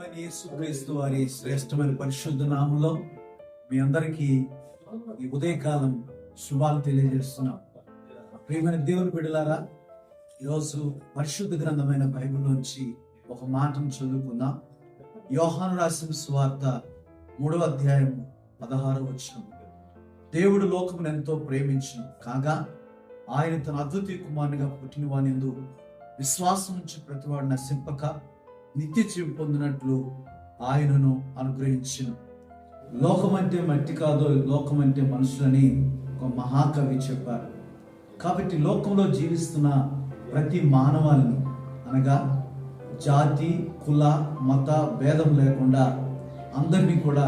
ప్రభువైన యేసుక్రీస్తు వారి శ్రేష్టమైన పరిశుద్ధ నామములో మీ అందరికీ ఈ ఉదయకాలం శుభాలు తెలియజేస్తున్నాం. ప్రియమైన దేవుని బిడ్డలారా, ఈరోజు పరిశుద్ధ గ్రంథమైన బైబిల్ నుంచి ఒక మాటను చదువుకుందాం. యోహాను రాసిన సువార్త 3వ అధ్యాయం 16వ వచనం. దేవుడు లోకమును ఎంతో ప్రేమించును కాగా ఆయన తన అద్వితీయ కుమారునిగా పుట్టిన వానిందు విశ్వాసం నుంచి ప్రతివాడు నశింపక నిత్య జీవం పొందినట్లు ఆయనను అనుగ్రహించును. లోకం అంటే మట్టి కాదు, లోకం అంటే మనుషులని ఒక మహాకవి చెప్పారు. కాబట్టి లోకంలో జీవిస్తున్న ప్రతి మానవాళిని, అనగా జాతి, కుల, మత భేదం లేకుండా అందరినీ కూడా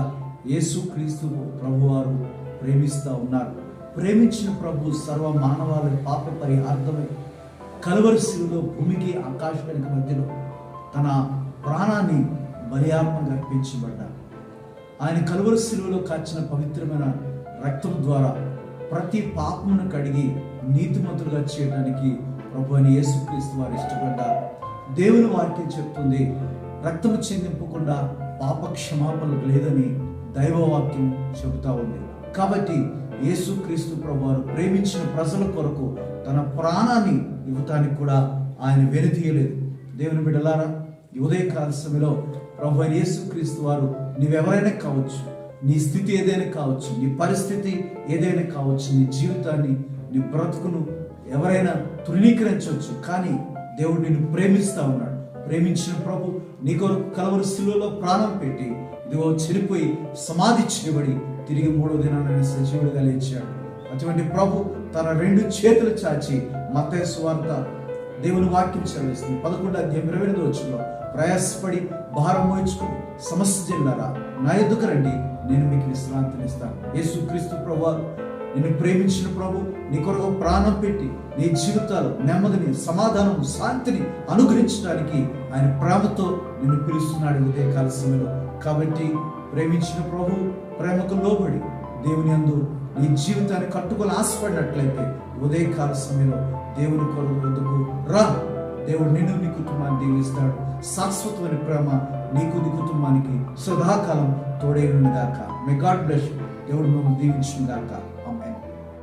యేసుక్రీస్తు ప్రభువారు ప్రేమిస్తూ ఉన్నారు. ప్రేమించిన ప్రభు సర్వ మానవాళి పాప పరిహార్థమై కలువరి శిలువలో భూమికి ఆకాశానికి మధ్యలో తన ప్రాణాన్ని బలియార్పణగా అర్పించబడ్డారు. ఆయన కలువరి శిలువలో కాచిన పవిత్రమైన రక్తం ద్వారా ప్రతి పాపమును కడిగి నీతిమంతులుగా చేయడానికి ప్రభు అయిన యేసుక్రీస్తు వారు ఇష్టపడ్డారు. దేవుని వాక్యం చెప్తుంది, రక్తము చెందింపకుండా పాప క్షమాపణ లేదని దైవవాక్యం చెబుతా ఉంది. కాబట్టి యేసుక్రీస్తు ప్రభు వారు ప్రేమించిన ప్రజల కొరకు తన ప్రాణాన్ని ఇవ్వటానికి కూడా ఆయన వెనుతీయలేదు. దేవుని బిడ్డలారా, ఈ ఉదయకాల సమయంలో ప్రభు అయిన యేసుక్రీస్తు వారు నీవెవరైనా కావచ్చు, నీ స్థితి ఏదైనా కావచ్చు, నీ పరిస్థితి ఏదైనా కావచ్చు, నీ జీవితాన్ని, నీ బ్రతుకును ఎవరైనా తృణీకరించవచ్చు, కానీ దేవుడు నిన్ను ప్రేమిస్తా ఉన్నాడు. ప్రేమించిన ప్రభు నీ కొరకు కలువరి శిలువలో ప్రాణం పెట్టి ఇదిగో చనిపోయి సమాధి చేయబడి తిరిగి 3వ దినాన సజీవుడిగా లేచాడు. అటువంటి ప్రభు తన 2 చేతులు చాచి మత్తయి సువార్త దేవుని వాక్యం చదివిస్తుంది. 11వ అధ్యాయం 28వ వచనంలో, ప్రయాసపడి భారం మోయించుకుని సమస్త జిల్లారా నా ఎద్దుకు రండి, నేను మీకు విశ్రాంతినిస్తాను. యేసుక్రీస్తు ప్రభు నిన్ను ప్రేమించిన ప్రభు నీ కొరకు ప్రాణం పెట్టి నీ జీవితాలు నెమ్మదిని, సమాధానం, శాంతిని అనుగ్రహించడానికి ఆయన ప్రేమతో నిన్ను పిలుస్తున్నాడు ఉదయకాల సమయంలో. కాబట్టి ప్రేమించిన ప్రభు ప్రేమకు లోబడి దేవుని యందు నీ జీవితాన్ని కట్టుకొని ఆశపడినట్లయితే ఉదయకాల సమయంలో దేవుని కొరకు రా. దేవుడు నిన్ను, నీ కుటుంబాన్ని దీవిస్తాడు. శాశ్వతమైన ప్రేమ నీకు, నీ కుటుంబానికి సదాకాలం తోడైన గాక. May God bless. దేవుడు మిమ్మల్ని దీవించును గాక.